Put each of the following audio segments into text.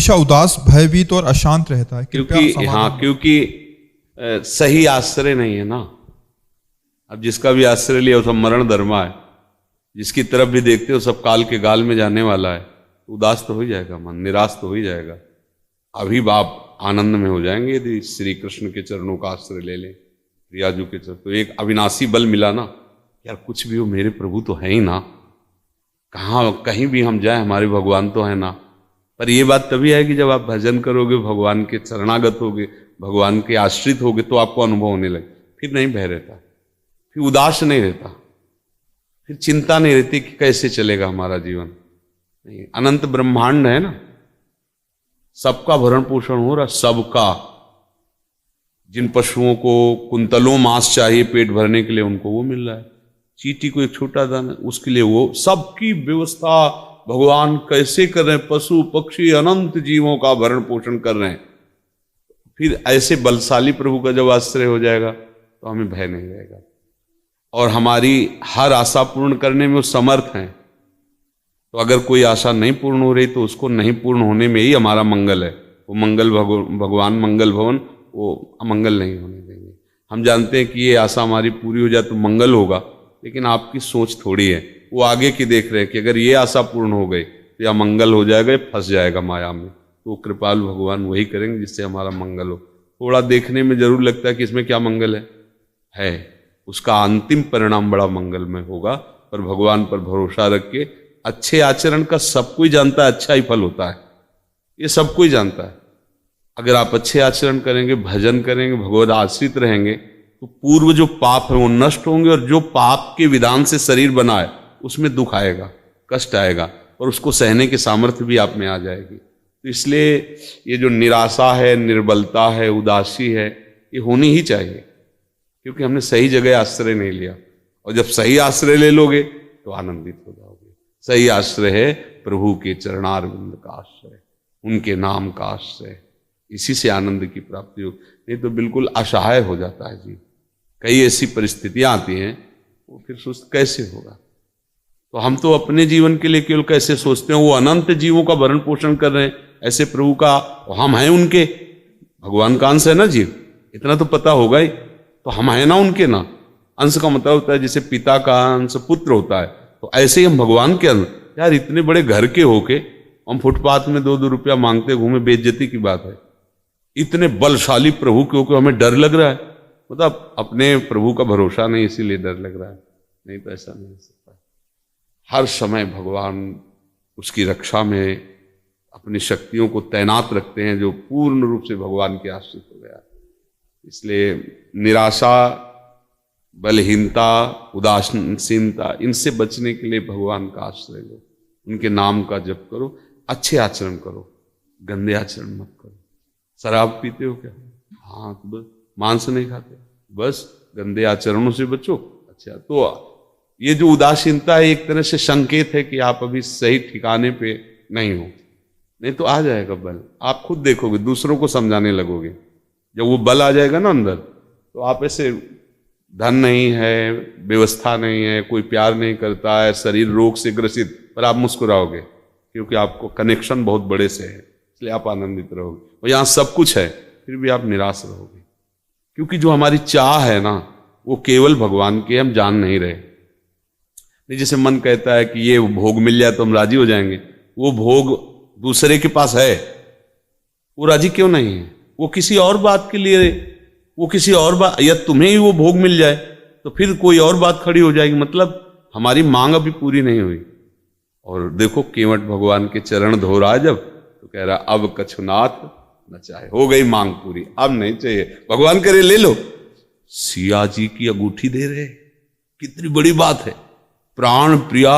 हमेशा उदास, भयभीत और अशांत रहता है। क्योंकि सही आश्रय नहीं है ना। अब जिसका भी आश्रय लिया वो सब मरण धर्मा है, जिसकी तरफ भी देखते हो सब काल के गाल में जाने वाला है। उदास तो हो ही जाएगा मन, निराश तो हो ही जाएगा। अभी आप आनंद में हो जाएंगे यदि श्री कृष्ण के चरणों का आश्रय ले लें, प्रियाजू के चरण। तो एक अविनाशी बल मिला ना, यार कुछ भी हो मेरे प्रभु तो है ही ना, कहाँ कहीं भी हम जाए हमारे भगवान तो है ना। पर ये बात तभी आएगी जब आप भजन करोगे, भगवान के शरणागत होगे, भगवान के आश्रित होगे, तो आपको अनुभव होने लगे। फिर नहीं भय रहता, फिर उदास नहीं रहता, फिर चिंता नहीं रहती कि कैसे चलेगा हमारा जीवन। नहीं, अनंत ब्रह्मांड है ना, सबका भरण पोषण हो रहा, सबका। जिन पशुओं को कुंतलों मांस चाहिए पेट भरने के लिए, उनको वो मिल रहा है। चींटी को एक छोटा दाना, उसके लिए वो। सबकी व्यवस्था भगवान कैसे कर रहे हैं, पशु पक्षी अनंत जीवों का भरण पोषण कर रहे हैं। फिर ऐसे बलशाली प्रभु का जब आश्रय हो जाएगा तो हमें भय नहीं रहेगा, और हमारी हर आशा पूर्ण करने में वो समर्थ हैं। तो अगर कोई आशा नहीं पूर्ण हो रही तो उसको नहीं पूर्ण होने में ही हमारा मंगल है। वो मंगल भगवान मंगल भवन वो अमंगल नहीं होने देंगे। हम जानते हैं कि ये आशा हमारी पूरी हो जाए तो मंगल होगा, लेकिन आपकी सोच थोड़ी है, वो आगे की देख रहे हैं कि अगर ये आशा पूर्ण हो गई तो या मंगल हो जाएगा या फंस जाएगा माया में। तो कृपालु भगवान वही करेंगे जिससे हमारा मंगल हो। थोड़ा देखने में जरूर लगता है कि इसमें क्या मंगल है, उसका अंतिम परिणाम बड़ा मंगलमय होगा। पर भगवान पर भरोसा रख के अच्छे आचरण का सब कोई जानता है अच्छा ही फल होता है, ये सब कोई जानता है। अगर आप अच्छे आचरण करेंगे, भजन करेंगे, भगवद आश्रित रहेंगे, तो पूर्व जो पाप है वो नष्ट होंगे, और जो पाप के विधान से शरीर बना है उसमें दुख आएगा, कष्ट आएगा, और उसको सहने की सामर्थ्य भी आप में आ जाएगी। तो इसलिए ये जो निराशा है, निर्बलता है, उदासी है, ये होनी ही चाहिए, क्योंकि हमने सही जगह आश्रय नहीं लिया। और जब सही आश्रय ले लोगे तो आनंदित हो जाओगे। सही आश्रय है प्रभु के चरणारविंद का आश्रय, उनके नाम का आश्रय, इसी से आनंद की प्राप्ति हो। नहीं तो बिल्कुल असहाय हो जाता है जी। कई ऐसी परिस्थितियां आती हैं, वो फिर सोचते कैसे होगा। तो हम तो अपने जीवन के लिए केवल कैसे सोचते हैं, वो अनंत जीवों का भरण पोषण कर रहे हैं, ऐसे प्रभु का हम हैं उनके, भगवान का अंश है ना जीव, इतना तो पता होगा ही। तो हम हैं ना उनके ना। अंश का मतलब होता है जैसे पिता का अंश पुत्र होता है, तो ऐसे ही हम भगवान के अंश। यार इतने बड़े घर के होके हम फुटपाथ में 2-2 रुपया मांगते घूमे, बेइज्जती की बात है। इतने बलशाली प्रभु के होकर हमें डर लग रहा है, मतलब अपने प्रभु का भरोसा नहीं इसीलिए डर लग रहा है। नहीं तो ऐसा नहीं हो सकता। हर समय भगवान उसकी रक्षा में अपनी शक्तियों को तैनात रखते हैं, जो पूर्ण रूप से भगवान के आश्रित हो गया। इसलिए निराशा, बलहीनता, उदासीनता, इनसे बचने के लिए भगवान का आश्रय लो, उनके नाम का जप करो, अच्छे आचरण करो, गंदे आचरण मत करो। शराब पीते हो क्या? हाँ, तो बस मांस नहीं खाते, बस गंदे आचरणों से बचो। अच्छा, तो ये जो उदासीनता है एक तरह से संकेत है कि आप अभी सही ठिकाने पे नहीं हो। नहीं तो आ जाएगा बल, आप खुद देखोगे, दूसरों को समझाने लगोगे। जब वो बल आ जाएगा ना अंदर, तो आप ऐसे धन नहीं है, व्यवस्था नहीं है, कोई प्यार नहीं करता है, शरीर रोग से ग्रसित, पर आप मुस्कुराओगे क्योंकि आपको कनेक्शन बहुत बड़े से है, इसलिए आप आनंदित रहोगे। और यहाँ सब कुछ है फिर भी आप निराश रहोगे, क्योंकि जो हमारी चाह है ना वो केवल भगवान की, हम जान नहीं रहे। नहीं, जैसे मन कहता है कि ये भोग मिल जाए तो हम राजी हो जाएंगे, वो भोग दूसरे के पास है, वो राजी क्यों नहीं है? वो किसी और बात के लिए, वो किसी और बात, या तुम्हें ही वो भोग मिल जाए तो फिर कोई और बात खड़ी हो जाएगी, मतलब हमारी मांग अभी पूरी नहीं हुई। और देखो केवट भगवान के चरण धो रहा है जब, तो कह रहा अब कछुनाथ न चाहे, हो गई मांग पूरी, अब नहीं चाहिए। भगवान करे ले लो, सिया जी की अंगूठी दे रहे, कितनी बड़ी बात है। प्राण प्रिया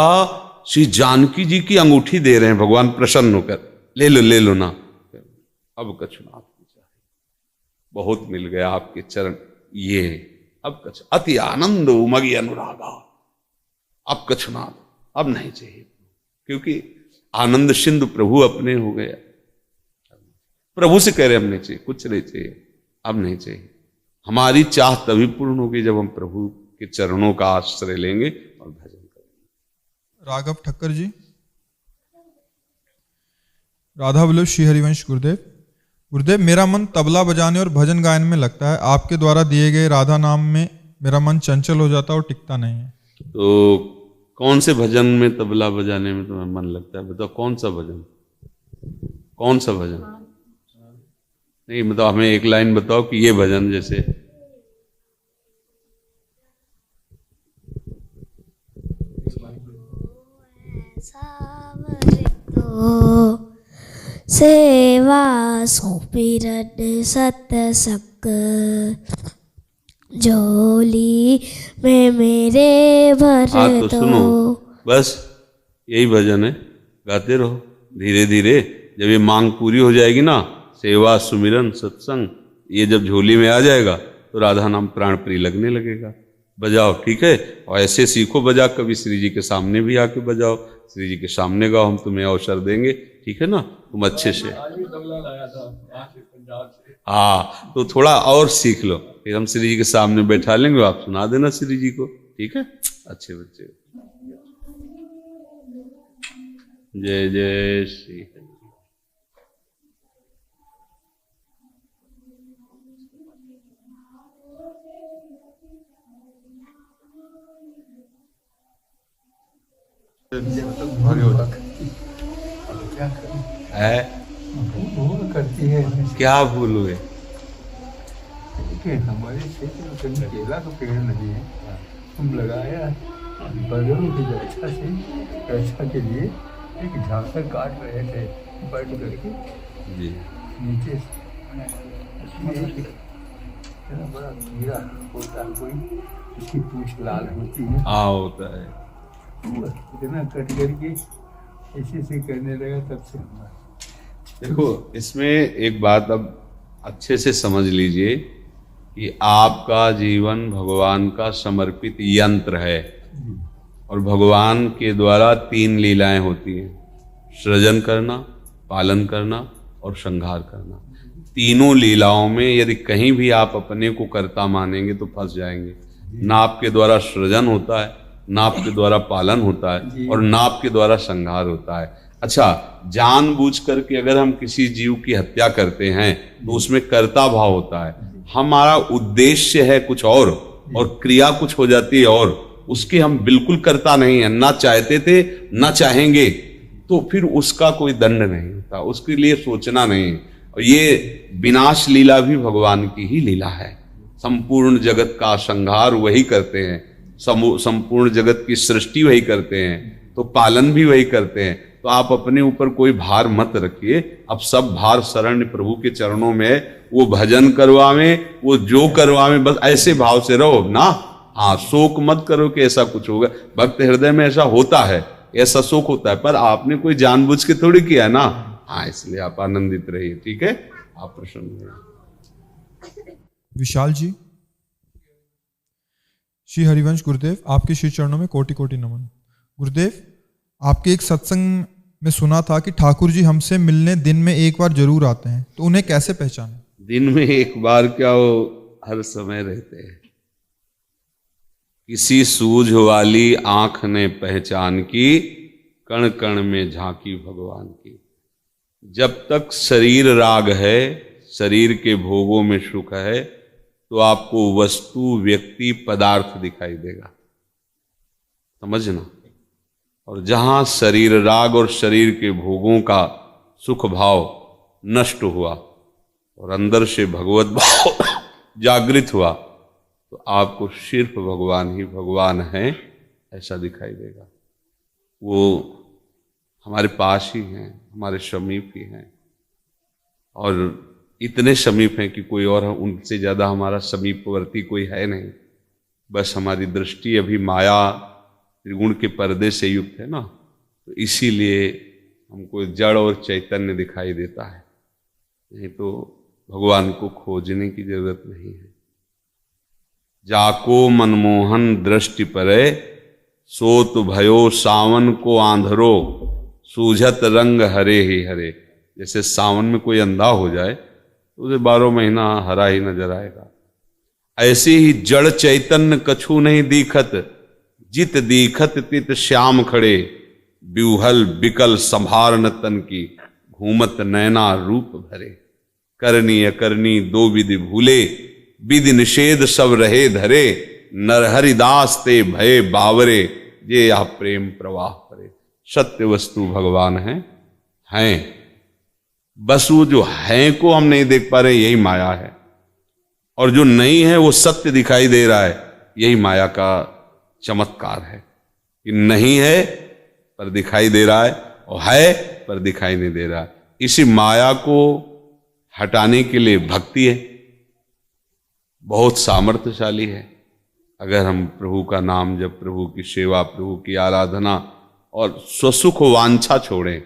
श्री जानकी जी की अंगूठी दे रहे हैं भगवान प्रसन्न होकर, ले लो ना, अब कछुनाथ न चाहे, बहुत मिल गया आपके चरण, ये अब कछ अति आनंद उमगी अनुरागा, अब कछुनाथ अब नहीं चाहिए, क्योंकि आनंद सिंधु प्रभु अपने हो गया। प्रभु से कह रहे हम नहीं चाहिए, कुछ नहीं चाहिए, अब नहीं चाहिए। हमारी चाह तभी पूर्ण होगी जब हम प्रभु के चरणों का आश्रय लेंगे और भजन करेंगे। राघव ठक्कर जी, राधा वल्लभ श्री हरिवंश गुरुदेव। गुरुदेव, मेरा मन तबला बजाने और भजन गायन में लगता है। आपके द्वारा दिए गए राधा नाम में मेरा मन चंचल हो जाता है और टिकता नहीं है। तो कौन से भजन में तबला बजाने में तुम्हें मन लगता है? बताओ कौन सा भजन, कौन सा भजन? नहीं मतलब हमें एक लाइन बताओ कि ये भजन जैसे सेवा सुपिरड सत सक झोली में मेरे भर तो सुनो, बस यही भजन है, गाते रहो धीरे धीरे। जब ये मांग पूरी हो जाएगी ना, सेवा सुमिरन सत्संग, ये जब झोली में आ जाएगा तो राधा नाम प्राण प्रिय लगने लगेगा। बजाओ, ठीक है? और ऐसे सीखो बजा, कभी श्री जी के सामने भी आके बजाओ, श्री जी के सामने गाओ, हम तुम्हें अवसर देंगे, ठीक है ना? तुम अच्छे से, हाँ तो थोड़ा और सीख लो, फिर हम श्री जी के सामने बैठा लेंगे, आप सुना देना श्री जी को, ठीक है? अच्छे बच्चे, जय जय श्री। है भूल करती है। क्या भूल हुए? हमारे क्षेत्र में कहीं केला का पेड़ नहीं है, हम लगाया बगलों की रक्षा से, रक्षा के लिए एक झांसा काट रहे थे बैठ करके जी। नीचे बड़ा कीड़ा होता है कोई, उसकी पूंछ लाल होती है। हाँ होता है। इतना कट करके ऐसे से करने लगा, तब से हमारा। देखो इसमें एक बात अब अच्छे से समझ लीजिए कि आपका जीवन भगवान का समर्पित यंत्र है, और भगवान के द्वारा 3 लीलाएं होती हैं, सृजन करना, पालन करना और संहार करना। तीनों लीलाओं में यदि कहीं भी आप अपने को कर्ता मानेंगे तो फंस जाएंगे। ना आपके द्वारा सृजन होता है, ना आपके द्वारा पालन होता है, और ना आपके द्वारा संहार होता है। अच्छा, जानबूझ करके अगर हम किसी जीव की हत्या करते हैं तो उसमें कर्ता भाव होता है। हमारा उद्देश्य है कुछ और क्रिया कुछ हो जाती है, और उसके हम बिल्कुल कर्ता नहीं है, ना चाहते थे ना चाहेंगे, तो फिर उसका कोई दंड नहीं होता, उसके लिए सोचना नहीं। और ये विनाश लीला भी भगवान की ही लीला है। संपूर्ण जगत का संहार वही करते हैं, संपूर्ण जगत की सृष्टि वही करते हैं, तो पालन भी वही करते हैं। तो आप अपने ऊपर कोई भार मत रखिए, अब सब भार शरण प्रभु के चरणों में है। वो भजन करवावे, वो जो करवावे, बस ऐसे भाव से रहो ना। हाँ, शोक मत करो कि ऐसा कुछ होगा, भक्त हृदय में ऐसा होता है, ऐसा शोक होता है, पर आपने कोई जानबूझ के थोड़ी किया ना। हाँ, इसलिए आप आनंदित रहिए, ठीक है? आप प्रसन्न रहिए। विशाल जी, श्री हरिवंश गुरुदेव, आपके श्री चरणों में कोटि कोटि नमन। गुरुदेव, आपके एक सत्संग में सुना था कि ठाकुर जी हमसे मिलने दिन में एक बार जरूर आते हैं, तो उन्हें कैसे पहचानें? दिन में एक बार क्या, वो हर समय रहते हैं। किसी सूझ वाली आंख ने पहचान की, कण कण में झांकी भगवान की। जब तक शरीर राग है, शरीर के भोगों में सुख है, तो आपको वस्तु, व्यक्ति, पदार्थ दिखाई देगा, समझना। और जहां शरीर राग और शरीर के भोगों का सुख भाव नष्ट हुआ और अंदर से भगवत भाव जागृत हुआ, तो आपको सिर्फ भगवान ही भगवान है ऐसा दिखाई देगा। वो हमारे पास ही हैं, हमारे समीप ही हैं, और इतने समीप हैं कि कोई और उनसे ज़्यादा हमारा समीपवर्ती कोई है नहीं। बस हमारी दृष्टि अभी माया त्रिगुण के पर्दे से युक्त है ना, तो इसीलिए हमको जड़ और चैतन्य दिखाई देता है, नहीं तो भगवान को खोजने की जरूरत नहीं है। जाको मनमोहन दृष्टि परे, सोत भयो सावन को आंधरो, सूझत रंग हरे ही हरे। जैसे सावन में कोई अंधा हो जाए तो उसे 12 महीना हरा ही नजर आएगा, ऐसे ही जड़ चैतन्य कछु नहीं दीखत, जित दीखत तित श्याम खड़े, ब्यूहल बिकल संभार न तन की, घूमत नैना रूप भरे, करनी अकरनी दो विधि भूले, विधि निषेध सब रहे धरे, नर हरिदास ते भय बावरे, ये या प्रेम प्रवाह परे। सत्य वस्तु भगवान हैं, बस वो जो है को हम नहीं देख पा रहे, यही माया है, और जो नहीं है वो सत्य दिखाई दे रहा है, यही माया का चमत्कार है कि नहीं है पर दिखाई दे रहा है और है पर दिखाई नहीं दे रहा है। इसी माया को हटाने के लिए भक्ति है, बहुत सामर्थ्यशाली है। अगर हम प्रभु का नाम जब, प्रभु की सेवा, प्रभु की आराधना और स्वसुख वांछा छोड़ें,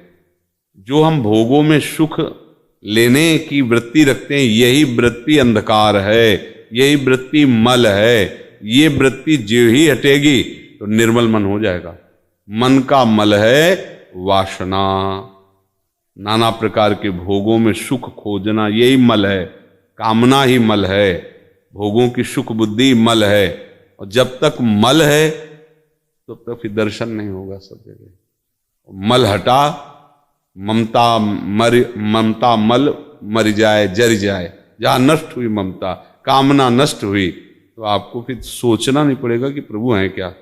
जो हम भोगों में सुख लेने की वृत्ति रखते हैं, यही वृत्ति अंधकार है, यही वृत्ति मल है। ये वृत्ति जो ही हटेगी तो निर्मल मन हो जाएगा। मन का मल है वासना, नाना प्रकार के भोगों में सुख खोजना, यही मल है। कामना ही मल है, भोगों की सुख बुद्धि मल है, और जब तक मल है तब तक फिर दर्शन नहीं होगा सब जगह। मल हटा, ममता मल मर जाए, जर जाए। जहां नष्ट हुई ममता, कामना नष्ट हुई, तो आपको फिर सोचना नहीं पड़ेगा कि प्रभु हैं क्या,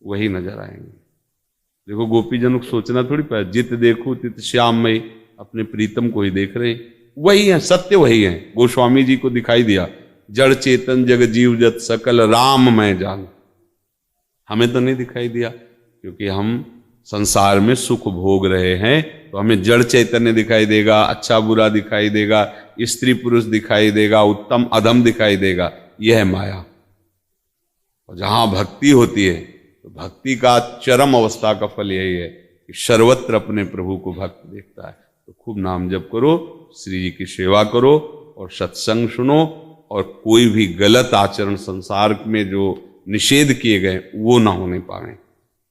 वही नजर आएंगे। देखो गोपीजनों को सोचना थोड़ी पड़ा, जित देखो तित श्याममयी, अपने प्रीतम को ही देख रहे हैं, वही है, सत्य वही है। गोस्वामी जी को दिखाई दिया, जड़ चेतन जग जीव जत सकल राम मैं जान। हमें तो नहीं दिखाई दिया, क्योंकि हम संसार में सुख भोग रहे हैं, तो हमें जड़ चैतन्य दिखाई देगा, अच्छा बुरा दिखाई देगा, स्त्री पुरुष दिखाई देगा, उत्तम अधम दिखाई देगा। यह है माया। और जहां भक्ति होती है, तो भक्ति का चरम अवस्था का फल यही है कि सर्वत्र अपने प्रभु को भक्त देखता है। तो खूब नाम जप करो, श्री जी की सेवा करो और सत्संग सुनो, और कोई भी गलत आचरण संसार में जो निषेध किए गए वो ना होने पाए।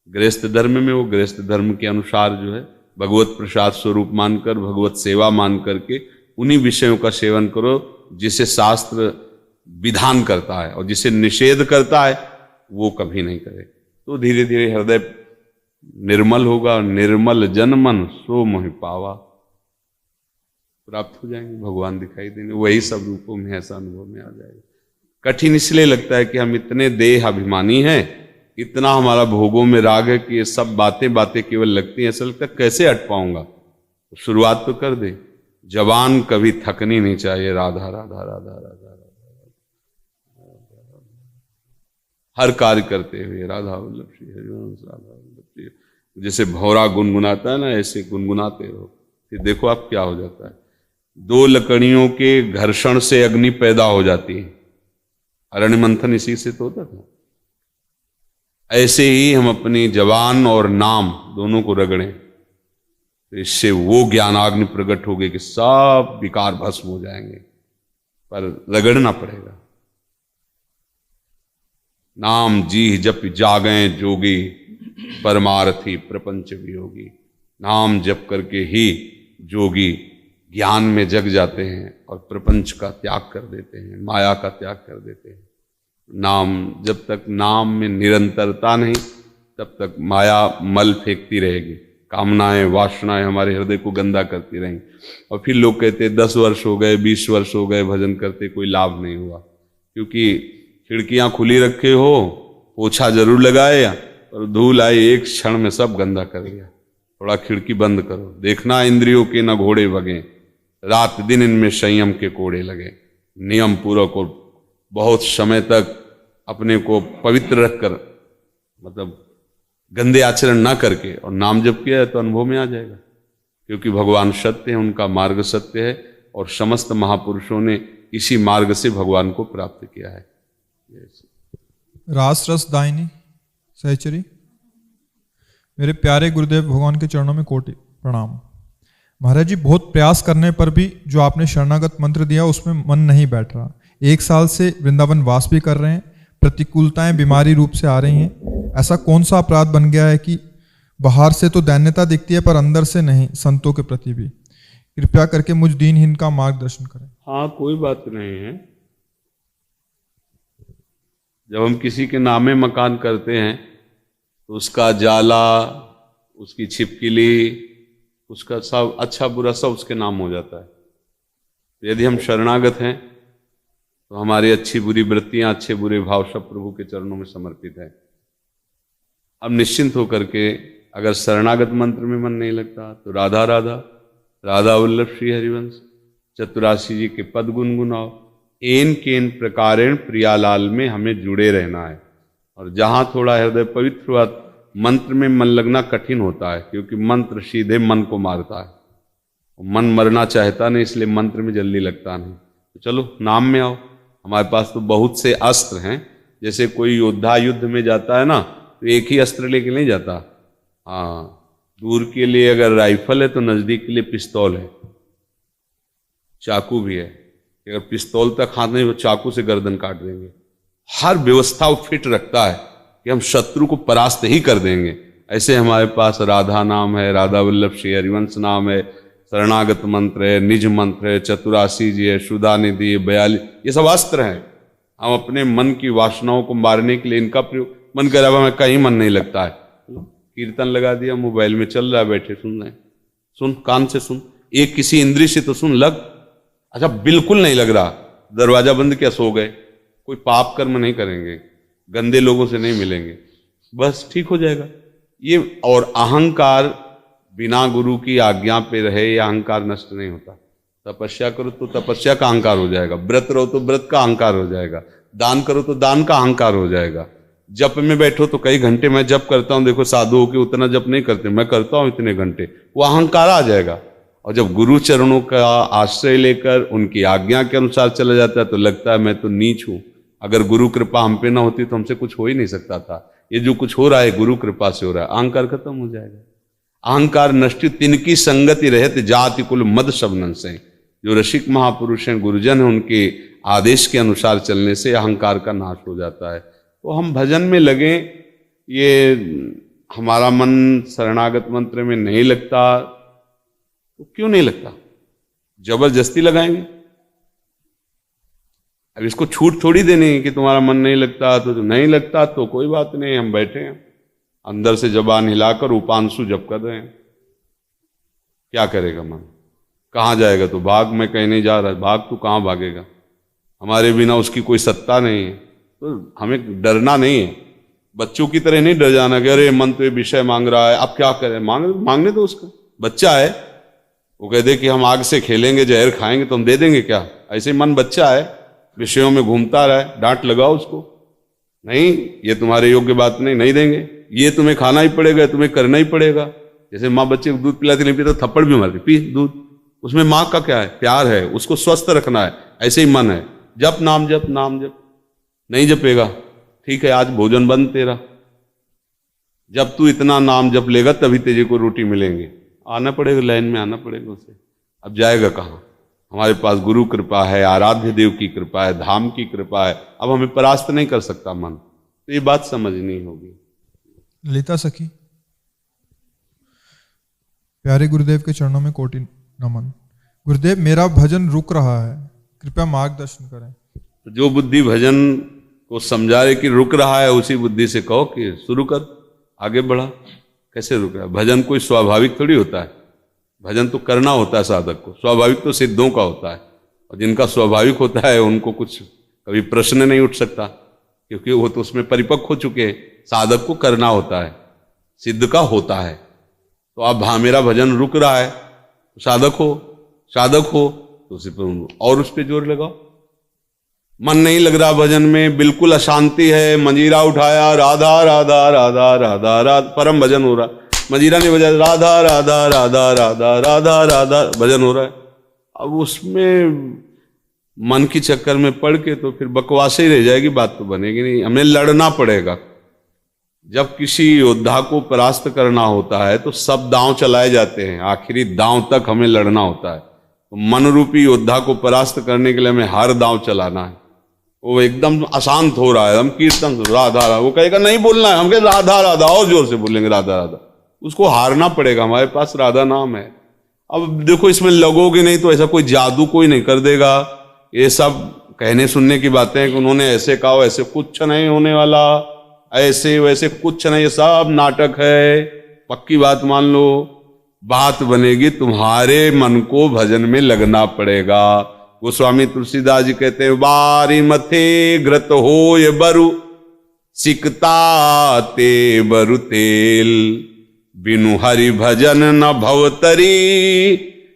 गृहस्थ धर्म में वो गृहस्थ धर्म के अनुसार जो है भगवत प्रसाद स्वरूप मानकर, भगवत सेवा मान करके उन्हीं विषयों का सेवन करो जिसे शास्त्र विधान करता है, और जिसे निषेध करता है वो कभी नहीं करे। तो धीरे धीरे हृदय निर्मल होगा, निर्मल जन मन सो मोहि पावा, प्राप्त हो जाएंगे, भगवान दिखाई देंगे, वही सब रूपों में ऐसा अनुभव में आ जाएगा। कठिन इसलिए लगता है कि हम इतने देह अभिमानी हैं, इतना हमारा भोगों में राग है कि ये सब बातें केवल लगती हैं, ऐसा लगता है कैसे हट पाऊंगा। तो शुरुआत तो कर दे, जवान कभी थकनी नहीं चाहिए। राधा राधा राधा राधा राधा, हर कार्य करते हुए राधा वल्लभ श्री हरिवंश, राधा वल्लभ श्री, जैसे भौरा गुनगुनाता है ना, ऐसे गुनगुनाते रहो, फिर देखो आप क्या हो जाता है। दो लकड़ियों के घर्षण से अग्नि पैदा हो जाती है, अरण्य मंथन इसी से तो होता था। ऐसे ही हम अपनी जबान और नाम दोनों को रगड़ें, तो इससे वो ज्ञानाग्नि प्रकट होगी कि सब विकार भस्म हो जाएंगे, पर रगड़ना पड़ेगा। नाम जी जप जागें जोगी, परमार्थी प्रपंच वियोगी। नाम जप करके ही जोगी ज्ञान में जग जाते हैं और प्रपंच का त्याग कर देते हैं, माया का त्याग कर देते हैं। नाम, जब तक नाम में निरंतरता नहीं, तब तक माया मल फेंकती रहेगी, कामनाएं वासनाएं हमारे हृदय को गंदा करती रहेंगी। और फिर लोग कहते हैं 10 वर्ष हो गए, 20 वर्ष हो गए भजन करते, कोई लाभ नहीं हुआ, क्योंकि खिड़कियां खुली रखे हो, पोछा जरूर लगाए, पर धूल आई एक क्षण में सब गंदा कर दिया। थोड़ा खिड़की बंद करो, देखना इंद्रियों के न घोड़े भगे, रात दिन इनमें संयम के कोड़े लगे। नियम पूर्वक और बहुत समय तक अपने को पवित्र रखकर, मतलब गंदे आचरण ना करके, और नाम जप किया है तो अनुभव में आ जाएगा, क्योंकि भगवान सत्य है, उनका मार्ग सत्य है, और समस्त महापुरुषों ने इसी मार्ग से भगवान को प्राप्त किया है। रास रस दायिनी सहचरी, मेरे प्यारे गुरुदेव भगवान के चरणों में कोटि प्रणाम। महाराज जी, बहुत प्रयास करने पर भी जो आपने शरणागत मंत्र दिया उसमें मन नहीं बैठ रहा। 1 साल से वृंदावन वास भी कर रहे हैं, प्रतिकूलताएं बीमारी रूप से आ रही हैं। ऐसा कौन सा अपराध बन गया है कि बाहर से तो दैन्यता दिखती है पर अंदर से नहीं, संतों के प्रति भी? कृपया करके मुझ दीनहीन का मार्गदर्शन करें। हाँ, कोई बात नहीं है। जब हम किसी के नामे मकान करते हैं तो उसका जाला, उसकी छिपकली, उसका सब अच्छा बुरा सब उसके नाम हो जाता है। यदि हम शरणागत हैं तो हमारी अच्छी बुरी वृत्तियां, अच्छे बुरे भाव सब प्रभु के चरणों में समर्पित है। अब निश्चिंत होकर के, अगर शरणागत मंत्र में मन नहीं लगता तो राधा राधा, राधा वल्लभ श्री हरिवंश, चतुरासी जी के पद गुनगुनाओ। एन केन प्रकारेण प्रियालाल में हमें जुड़े रहना है। और जहां थोड़ा हृदय पवित्र हुआ, मंत्र में मन लगना कठिन होता है, क्योंकि मंत्र सीधे मन को मारता है। मन मरना चाहता नहीं, इसलिए मंत्र में जल्दी लगता नहीं। तो चलो नाम में आओ। हमारे पास तो बहुत से अस्त्र हैं। जैसे कोई योद्धा युद्ध में जाता है ना, तो एक ही अस्त्र लेके नहीं जाता। हाँ, दूर के लिए अगर राइफल है तो नजदीक के लिए पिस्तौल है, चाकू भी है। अगर पिस्तौल तक हाथ नहीं, वो चाकू से गर्दन काट देंगे। हर व्यवस्था वो फिट रखता है कि हम शत्रु को परास्त ही कर देंगे। ऐसे हमारे पास राधा नाम है, राधा वल्लभ श्री हरिवंश नाम है, शरणागत मंत्र है, निज मंत्र है, चतुरासी जी है, सुधा निधि है, 42, ये सब अस्त्र हैं। हम अपने मन की वासनाओं को मारने के लिए इनका प्रयोग। मन कर रहा है, कहीं मन नहीं लगता है, कीर्तन लगा दिया, मोबाइल में चल रहा है, बैठे सुन रहे हैं। सुन, कान से सुन, एक किसी इंद्रिय से तो सुन, लग। अच्छा, बिल्कुल नहीं लग रहा, दरवाजा बंद किया, सो गए। कोई पाप कर्म नहीं करेंगे, गंदे लोगों से नहीं मिलेंगे, बस ठीक हो जाएगा ये। और अहंकार बिना गुरु की आज्ञा पे रहे, ये अहंकार नष्ट नहीं होता। तपस्या करो तो तपस्या का अहंकार हो जाएगा, व्रत रहो तो व्रत का अहंकार हो जाएगा, दान करो तो दान का अहंकार हो जाएगा। जप में बैठो तो कई घंटे मैं जप करता हूं, देखो साधु हो के उतना जप नहीं करते, मैं करता हूं इतने घंटे, वो अहंकार आ जाएगा। और जब गुरु चरणों का आश्रय लेकर उनकी आज्ञा के अनुसार चला जाता है तो लगता है मैं तो नीच हूं। अगर गुरु कृपा हम पे ना होती तो हमसे कुछ हो ही नहीं सकता था। ये जो कुछ हो रहा है गुरु कृपा से हो रहा है। अहंकार खत्म हो जाएगा। अहंकार नष्ट, तिनकी संगति रहते जाति कुल मद शबनन से। जो रसिक महापुरुष हैं, गुरुजन हैं, उनके आदेश के अनुसार चलने से अहंकार का नाश हो जाता है। तो हम भजन में लगे। ये हमारा मन शरणागत मंत्र में नहीं लगता तो क्यों नहीं लगता? जबरदस्ती लगाएंगे? अब इसको छूट थोड़ी देनी है कि तुम्हारा मन नहीं लगता तो नहीं लगता तो कोई बात नहीं, हम बैठे हैं अंदर से जबान हिलाकर उपांशु जप कर रहे हैं। क्या करेगा मन? कहाँ जाएगा? तो भाग, मैं कहीं नहीं जा रहा। भाग तो कहाँ भागेगा? हमारे बिना उसकी कोई सत्ता नहीं है। तो हमें डरना नहीं है, बच्चों की तरह नहीं डर जाना कि अरे मन तो ये विषय मांग रहा है, अब क्या करें? मांगने दो उसको। बच्चा है, वो कह दे कि हम आग से खेलेंगे, जहर खाएंगे तो हम दे देंगे क्या? ऐसे मन बच्चा है, विषयों में घूमता रहा है, डांट लगाओ उसको। नहीं, ये तुम्हारे योग्य बात नहीं, नहीं देंगे, ये तुम्हें खाना ही पड़ेगा, तुम्हें करना ही पड़ेगा। जैसे माँ बच्चे को दूध पिलाती नहीं पीता तो थप्पड़ भी मारती, पी दूध। उसमें माँ का क्या है? प्यार है, उसको स्वस्थ रखना है। ऐसे ही मन है, जप नाम जप, नाम जप। नहीं जपेगा, ठीक है, आज भोजन बंद तेरा। जब तू इतना नाम जप लेगा तभी तेरे को रोटी मिलेंगे। आना पड़ेगा, लाइन में आना पड़ेगा उसे। अब जाएगा कहाँ? हमारे पास गुरु कृपा है, आराध्य देव की कृपा है, धाम की कृपा है। अब हमें परास्त नहीं कर सकता मन। तो ये बात समझनी होगी। ललिता सखी, प्यारे गुरुदेव के चरणों में कोटि नमन। गुरुदेव, मेरा भजन रुक रहा है, कृपया मार्गदर्शन करें। तो जो बुद्धि भजन को समझा रहे कि रुक रहा है, उसी बुद्धि से कहो कि शुरू कर, आगे बढ़ा। कैसे रुक रहा है? भजन कोई स्वाभाविक थोड़ी होता है। भजन तो करना होता है साधक को। स्वाभाविक तो सिद्धों का होता है, और जिनका स्वाभाविक होता है उनको कुछ कभी प्रश्न नहीं उठ सकता, क्योंकि वो तो उसमें परिपक्व हो चुके हैं। साधक को करना होता है, सिद्ध का होता है। तो अब हाँ, मेरा भजन रुक रहा है, तो साधक हो तो उसी पर और उस पर जोर लगाओ। मन नहीं लग रहा भजन में, बिल्कुल अशांति है, मंजीरा उठाया, राधा राधा राधा राधा राधा, परम भजन हो रहा। मंजीरा नहीं बजाया, राधा राधा राधा राधा राधा राधा भजन हो रहा है। अब उसमें मन की चक्कर में पड़ के तो फिर बकवास ही रह जाएगी, बात तो बनेगी नहीं। हमें लड़ना पड़ेगा। जब किसी योद्धा को परास्त करना होता है तो सब दांव चलाए जाते हैं, आखिरी दांव तक हमें लड़ना होता है। तो मन रूपी योद्धा को परास्त करने के लिए हमें हर दांव चलाना है। वो एकदम अशांत हो रहा है, हम कीर्तन राधा राधा, वो कहेगा नहीं बोलना है, हम कहे राधा राधा, और जोर से बोलेंगे राधा राधा। उसको हारना पड़ेगा। हमारे पास राधा नाम है। अब देखो, इसमें लगोगे नहीं तो ऐसा कोई जादू कोई नहीं कर देगा। ये सब कहने सुनने की बातें हैं कि उन्होंने ऐसे कहा, ऐसे कुछ नहीं होने वाला, ऐसे वैसे कुछ नहीं, ये सब नाटक है। पक्की बात मान लो, बात बनेगी, तुम्हारे मन को भजन में लगना पड़ेगा। गोस्वामी तुलसीदास जी कहते हैं, बारी मथे घृत होय बरु, सिकता ते बरु तेल, बिनु हरि भजन न भवतरी,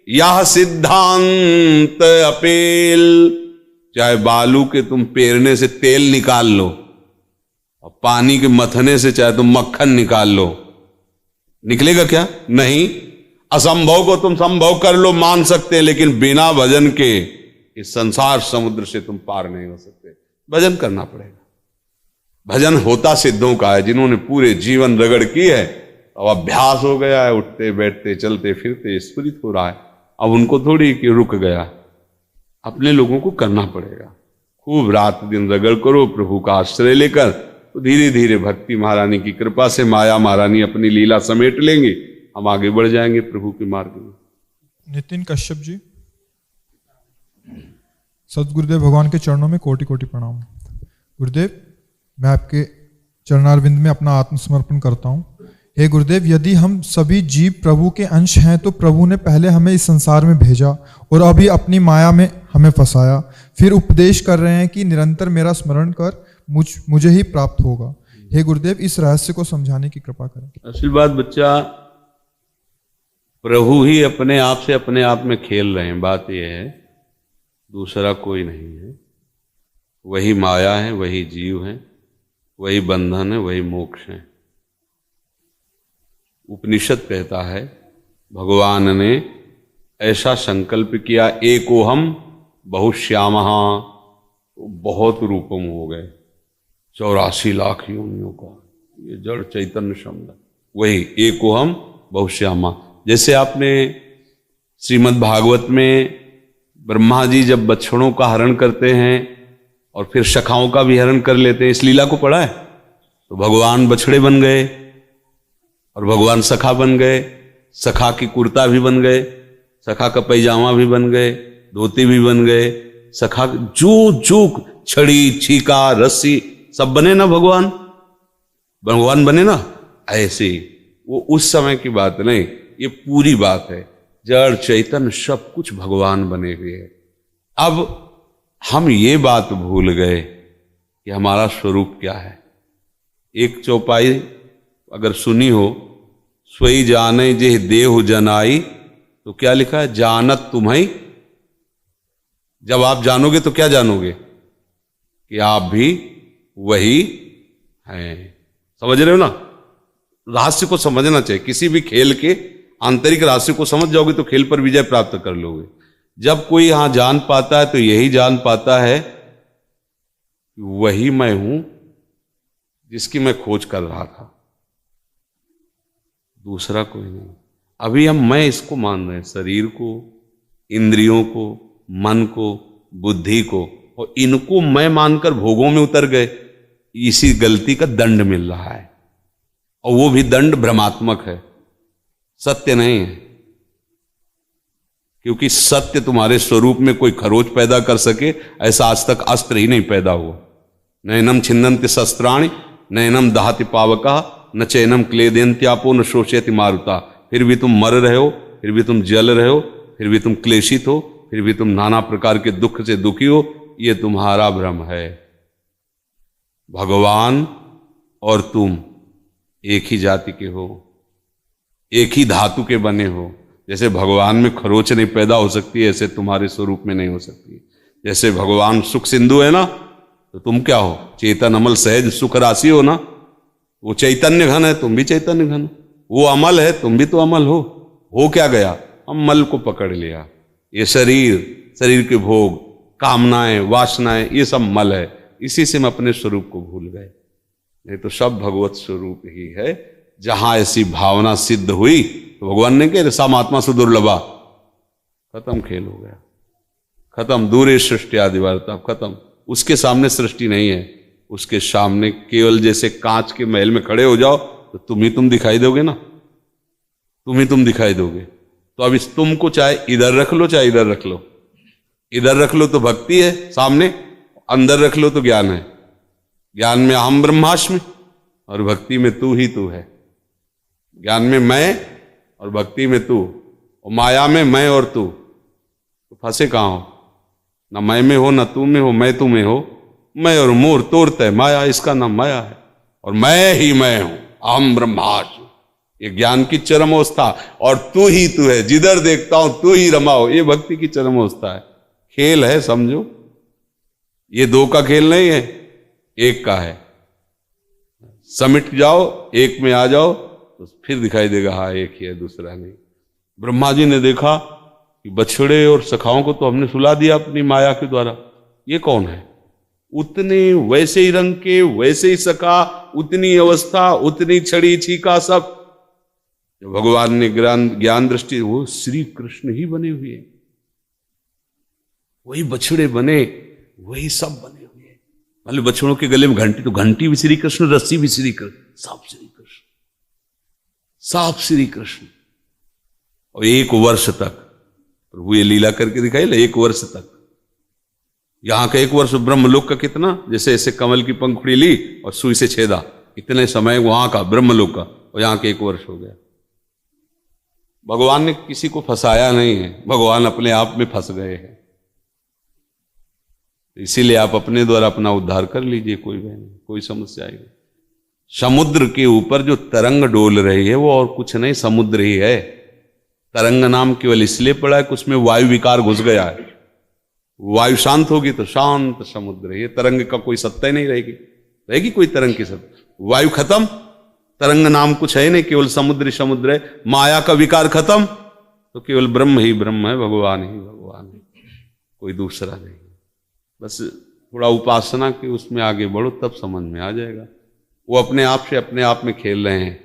यह सिद्धांत अपेल। चाहे बालू के तुम पेरने से तेल निकाल लो, और पानी के मथने से चाहे तुम मक्खन निकाल लो, निकलेगा क्या? नहीं। असंभव को तुम संभव कर लो, मान सकते हैं, लेकिन बिना भजन के इस संसार समुद्र से तुम पार नहीं हो सकते। भजन करना पड़ेगा। भजन होता सिद्धों का है, जिन्होंने पूरे जीवन रगड़ की है, अब अभ्यास हो गया है, उठते बैठते चलते फिरते स्फुरित हो रहा है। अब उनको थोड़ी कि रुक गया, अपने लोगों को करना पड़ेगा। खूब रात दिन रगड़ करो प्रभु का आश्रय लेकर, तो धीरे धीरे भक्ति महारानी की कृपा से माया महारानी अपनी लीला समेट लेंगे, हम आगे बढ़ जाएंगे प्रभु के मार्ग में। नितिन कश्यप जी, सतगुरुदेव भगवान के चरणों में कोटि कोटि प्रणाम। गुरुदेव, मैं आपके चरणारविंद में अपना आत्मसमर्पण करता हूँ। हे गुरुदेव, यदि हम सभी जीव प्रभु के अंश हैं, तो प्रभु ने पहले हमें इस संसार में भेजा और अभी अपनी माया में हमें फंसाया, फिर उपदेश कर रहे हैं कि निरंतर मेरा स्मरण कर, मुझे ही प्राप्त होगा। हे गुरुदेव, इस रहस्य को समझाने की कृपा करें। असल बात बच्चा, प्रभु ही अपने आप से अपने आप में खेल रहे हैं। बात यह है, दूसरा कोई नहीं है। वही माया है, वही जीव है, वही बंधन है, वही मोक्ष है। उपनिषद कहता है, भगवान ने ऐसा संकल्प किया, एको हम बहुश्यामः, बहुत रूपम हो गए, 84 लाख योनियों का। ये जड़ चैतन्य शब्द, वही एको हम बहुश्यामा। जैसे आपने श्रीमद् भागवत में ब्रह्मा जी जब बछड़ों का हरण करते हैं और फिर सखाओं का भी हरण कर लेते हैं, इस लीला को पढ़ा है? तो भगवान बछड़े बन गए और भगवान सखा बन गए, सखा की कुर्ता भी बन गए, सखा का पैजामा भी बन गए, धोती भी बन गए, सखा जो छड़ी छीका रस्सी सब बने ना, भगवान बने ना। ऐसे वो उस समय की बात नहीं, ये पूरी बात है। जड़ चैतन्य सब कुछ भगवान बने हुए हैं। अब हम ये बात भूल गए कि हमारा स्वरूप क्या है। एक चौपाई अगर सुनी हो, सोई जाने जे देहु जनाई, तो क्या लिखा है? जानत तुम्हें। जब आप जानोगे तो क्या जानोगे? कि आप भी वही हैं। समझ रहे हो ना? रहस्य को समझना चाहिए। किसी भी खेल के आंतरिक रहस्य को समझ जाओगे तो खेल पर विजय प्राप्त कर लोगे। जब कोई यहां जान पाता है तो यही जान पाता है वही मैं हूं जिसकी मैं खोज कर रहा था, दूसरा कोई नहीं। अभी हम मैं इसको मान रहे हैं, शरीर को, इंद्रियों को, मन को, बुद्धि को, और इनको मैं मानकर भोगों में उतर गए। इसी गलती का दंड मिल रहा है, और वो भी दंड भ्रमात्मक है, सत्य नहीं है। क्योंकि सत्य तुम्हारे स्वरूप में कोई खरोच पैदा कर सके ऐसा आज तक अस्त्र ही नहीं पैदा हुआ। नैनम छिन्नन्ति शस्त्राणि नैनम दहति पावका न चैनम क्लेदयन्त्यापो न शोषयति मारुता। फिर भी तुम मर रहे हो, फिर भी तुम जल रहे हो, फिर भी तुम क्लेशित हो, फिर भी तुम नाना प्रकार के दुख से दुखी हो। ये तुम्हारा भ्रम है। भगवान और तुम एक ही जाति के हो, एक ही धातु के बने हो। जैसे भगवान में खरोच नहीं पैदा हो सकती, ऐसे तुम्हारे स्वरूप में नहीं हो सकती। जैसे भगवान सुख सिंधु है ना, तो तुम क्या हो? चेतन अमल सहज सुख राशि हो ना। वो चैतन्य घन है, तुम भी चैतन्य घन। वो अमल है, तुम भी तो अमल हो। हो क्या गया? हम मल को पकड़ लिया। ये शरीर के भोग, कामनाएं, वासनाएं, ये सब मल है। इसी से हम अपने स्वरूप को भूल गए। नहीं तो सब भगवत स्वरूप ही है। जहां ऐसी भावना सिद्ध हुई तो भगवान ने कहा रसाम आत्मा से दुर्लभा, खत्म, खेल हो गया, खत्म। दूरे सृष्टि आदि वार्ता, खत्म। उसके सामने सृष्टि नहीं है। उसके सामने केवल जैसे कांच के महल में खड़े हो जाओ तो तुम दिखाई दोगे ना, तुम दिखाई दोगे। तो अब इस तुम को चाहे इधर रख लो, चाहे इधर रख लो। इधर रख लो तो भक्ति है सामने, अंदर रख लो तो ज्ञान है। ज्ञान में अहम ब्रह्मास्मि और भक्ति में तू ही तू है। ज्ञान में मैं और भक्ति में तू, और माया में मैं और तू, तो फंसे कहाँ हो? ना मैं में हो, ना तू में हो, मैं तू में हो। मैं और मोर तोड़ता है माया, इसका नाम माया है। और मैं ही मैं हूं, अहम ब्रह्मास्मि, ये ज्ञान की चरम अवस्था। और तू ही तू है, जिधर देखता हूं तू ही रमा हो, ये भक्ति की चरम अवस्था है। खेल है, समझो, ये दो का खेल नहीं है, एक का है। समिट जाओ, एक में आ जाओ तो फिर दिखाई देगा हाँ एक ही है, दूसरा नहीं। ब्रह्मा जी ने देखा कि बछड़े और सखाओं को तो हमने सुला दिया अपनी माया के द्वारा, ये कौन है? उतने वैसे ही रंग के, वैसे ही सखा, उतनी अवस्था, उतनी छड़ी छीका, सब जो भगवान ने ज्ञान दृष्टि, वो श्री कृष्ण ही बने हुए हैं। वही बछड़े बने, वही सब बने हुए हैं। मतलब बछड़ों के गले में घंटी, तो घंटी भी श्री कृष्ण, रस्सी भी श्री कृष्ण, सब श्री कृष्ण, सब श्री कृष्ण। और 1 वर्ष तक प्रभु ये लीला करके दिखाई ले, 1 वर्ष तक। यहां का 1 वर्ष ब्रह्मलोक का कितना, जैसे ऐसे कमल की पंखुड़ी ली और सुई से छेदा, इतने समय वहां का ब्रह्मलोक का, और यहां के 1 वर्ष हो गया। भगवान ने किसी को फंसाया नहीं है, भगवान अपने आप में फंस गए हैं। इसीलिए आप अपने द्वारा अपना उद्धार कर लीजिए, कोई समस्या आएगी। समुद्र के ऊपर जो तरंग डोल रही है वो और कुछ नहीं, समुद्र ही है। तरंग नाम केवल इसलिए पड़ा है कि उसमें वायु विकार घुस गया है। वायु शांत होगी तो शांत समुद्र है। तरंग का कोई सत्ता ही नहीं रहेगी कोई तरंग की सत्ता। वायु खत्म, तरंग नाम कुछ है नहीं, केवल समुद्र समुद्र है। माया का विकार खत्म तो केवल ब्रह्म ही ब्रह्म है, भगवान ही भगवान है, कोई दूसरा नहीं। बस थोड़ा उपासना के उसमें आगे बढ़ो, तब समझ में आ जाएगा। वो अपने आप से अपने आप में खेल रहे हैं,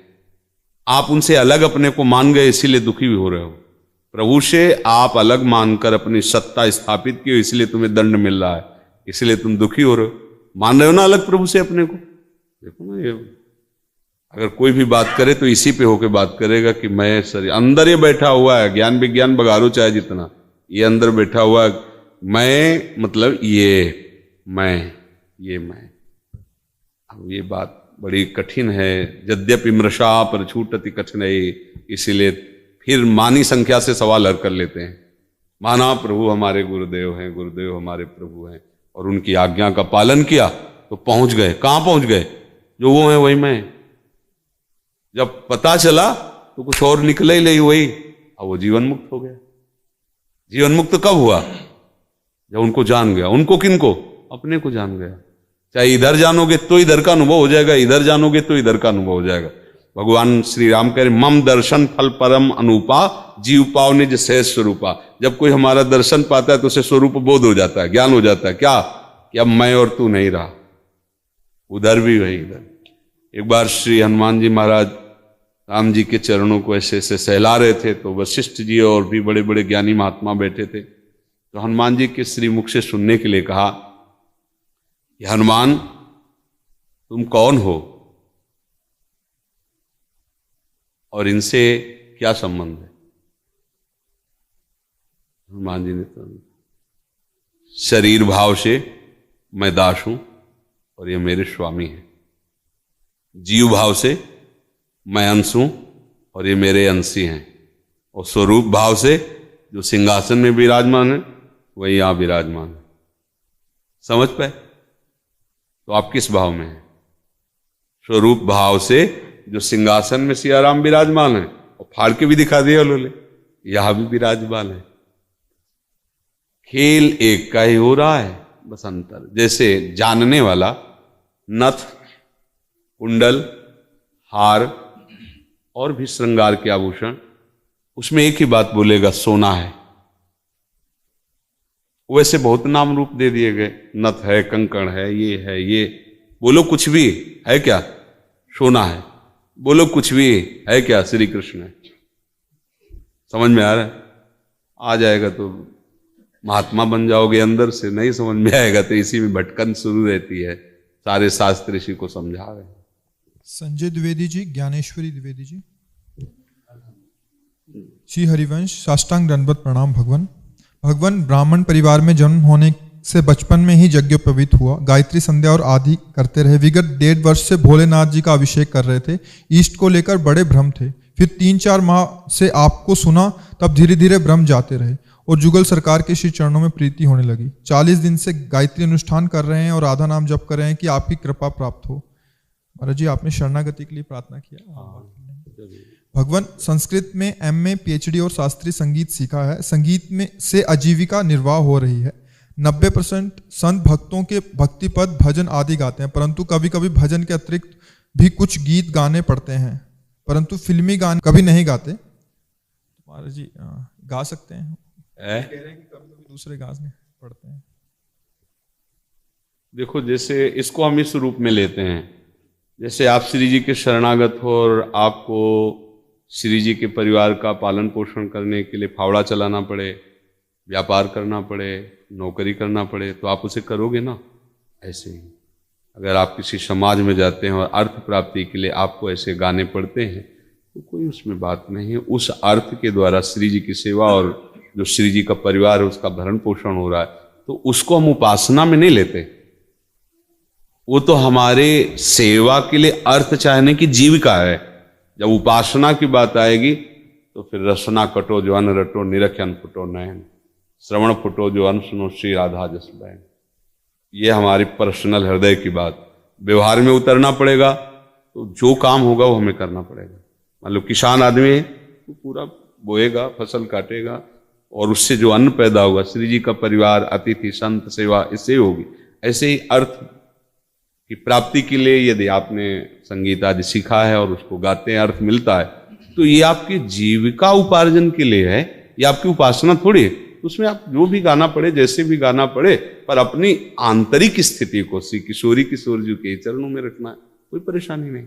आप उनसे अलग अपने को मान गए, इसीलिए दुखी भी हो रहे हो। प्रभु से आप अलग मानकर अपनी सत्ता स्थापित की हो, इसलिए तुम्हें दंड मिल रहा है, इसलिए तुम दुखी हो रहे हो। मान रहे हो ना अलग प्रभु से अपने को। देखो ना, ये अगर कोई भी बात करे तो इसी पे होके बात करेगा कि मैं शरीर, अंदर ये बैठा हुआ है, ज्ञान विज्ञान बगारो चाहे जितना, ये अंदर बैठा हुआ है मैं, मतलब ये मैं। अब ये बात बड़ी कठिन है, यद्यपि मृषा पर छूटति कठिनाई, इसीलिए फिर मानी संख्या से सवाल हल कर लेते हैं। माना प्रभु हमारे गुरुदेव हैं, गुरुदेव हमारे प्रभु हैं, और उनकी आज्ञा का पालन किया तो पहुंच गए। कहां पहुंच गए? जो वो है वही मैं। जब पता चला तो कुछ और निकले ही नहीं वही, अब वो जीवन मुक्त हो गया। जीवन मुक्त कब हुआ? जब उनको जान गया। उनको किनको? अपने को जान गया। चाहे इधर जानोगे तो इधर का अनुभव हो जाएगा, इधर जानोगे तो इधर का अनुभव हो जाएगा। भगवान श्री राम कह रहे मम दर्शन फल परम अनुपा, जीव पाव निज सहज स्वरूपा। जब कोई हमारा दर्शन पाता है तो उसे स्वरूप बोध हो जाता है, ज्ञान हो जाता है। क्या? कि अब मैं और तू नहीं रहा, उधर भी वही इधर। एक बार श्री हनुमान जी महाराज राम जी के चरणों को ऐसे ऐसे सहला रहे थे, तो वशिष्ठ जी और भी बड़े बड़े ज्ञानी महात्मा बैठे थे। तो हनुमान जी के श्रीमुख से सुनने के लिए कहा कि हनुमान तुम कौन हो और इनसे क्या संबंध है? हनुमान जी ने तो शरीर भाव से मैं दास हूं और ये मेरे स्वामी हैं, जीव भाव से मैं अंश हूं और ये मेरे अंशी हैं, और स्वरूप भाव से जो सिंहासन में विराजमान है वही यहां विराजमान है। समझ पाए? तो आप किस भाव में हैं? स्वरूप भाव से जो सिंहासन में सियाराम विराजमान है, और फाड़ के भी दिखा दिया उन्होंने, यहां भी विराजमान है। खेल एक का ही हो रहा है, बस अंतर। जैसे जानने वाला नथ, कुंडल, हार और भी श्रृंगार के आभूषण, उसमें एक ही बात बोलेगा, सोना है। वैसे बहुत नाम रूप दे दिए गए, नथ है, कंकण है, ये है, ये बोलो कुछ भी है क्या? सोना है। बोलो कुछ भी है क्या? श्री कृष्ण है। समझ में आ रहा है? आ जाएगा तो महात्मा बन जाओगे, अंदर से नहीं समझ में आएगा तो इसी में भटकन शुरू रहती है। सारे शास्त्र इसी को समझा रहे हैं। संजय द्विवेदी जी, ज्ञानेश्वरी द्विवेदी जी। श्री हरिवंश, साष्टांग दंडवत प्रणाम। भगवान ब्राह्मण परिवार में जन्म होने से बचपन में ही यज्ञोपवीत हुआ, गायत्री संध्या और आदि करते रहे। विगत 1.5 वर्ष से भोलेनाथ जी का अभिषेक कर रहे थे। ईस्ट को लेकर बड़े भ्रम थे, फिर 3-4 माह से आपको सुना, तब धीरे धीरे भ्रम जाते रहे और जुगल सरकार के श्री चरणों में प्रीति होने लगी। 40 दिन से गायत्री अनुष्ठान कर रहे हैं और आधा नाम जप कर रहे हैं कि आपकी कृपा प्राप्त हो। महाराज जी, आपने शरणागति के लिए प्रार्थना किया। भगवान संस्कृत में MA PhD और शास्त्रीय संगीत सीखा है। संगीत में से आजीविका निर्वाह हो रही है। 90% संत भक्तों के भक्ति पद भजन आदि गाते हैं, परंतु कभी कभी भजन के अतिरिक्त भी कुछ गीत गाने पड़ते हैं, परंतु फिल्मी गाने कभी नहीं गाते। महाराज जी गा सकते हैं? कह रहे हैं कि कभी कभी दूसरे गाने पड़ते हैं। देखो, जैसे इसको हम इस रूप में लेते हैं, जैसे आप श्री जी के शरणागत हो और आपको श्री जी के परिवार का पालन पोषण करने के लिए फावड़ा चलाना पड़े, व्यापार करना पड़े, नौकरी करना पड़े, तो आप उसे करोगे ना। ऐसे ही अगर आप किसी समाज में जाते हैं और अर्थ प्राप्ति के लिए आपको ऐसे गाने पड़ते हैं, तो कोई उसमें बात नहीं है। उस अर्थ के द्वारा श्री जी की सेवा और जो श्री जी का परिवार है उसका भरण पोषण हो रहा है, तो उसको हम उपासना में नहीं लेते। वो तो हमारे सेवा के लिए अर्थ चाहने की जीविका है। जब उपासना की बात आएगी तो फिर रसना कटो जो अन्न रटो, निरख अन्न फुटो नयन, श्रवण फुटो जो अन्न सुनो श्री राधा जस बहन। ये हमारी पर्सनल हृदय की बात। व्यवहार में उतरना पड़ेगा, तो जो काम होगा वो हमें करना पड़ेगा। मान लो किसान आदमी है, तो पूरा बोएगा, फसल काटेगा, और उससे जो अन्न पैदा होगा श्री जी का परिवार, अतिथि, संत सेवा, इससे होगी। ऐसे ही अर्थ की प्राप्ति के लिए यदि आपने संगीत आदि सीखा है और उसको गाते हैं, अर्थ मिलता है, तो ये आपकी जीविका उपार्जन के लिए है, ये आपकी उपासना थोड़ी है। उसमें आप जो भी गाना पड़े, जैसे भी गाना पड़े, पर अपनी आंतरिक स्थिति को श्री किशोरी किशोर जी के चरणों में रखना है, कोई परेशानी नहीं।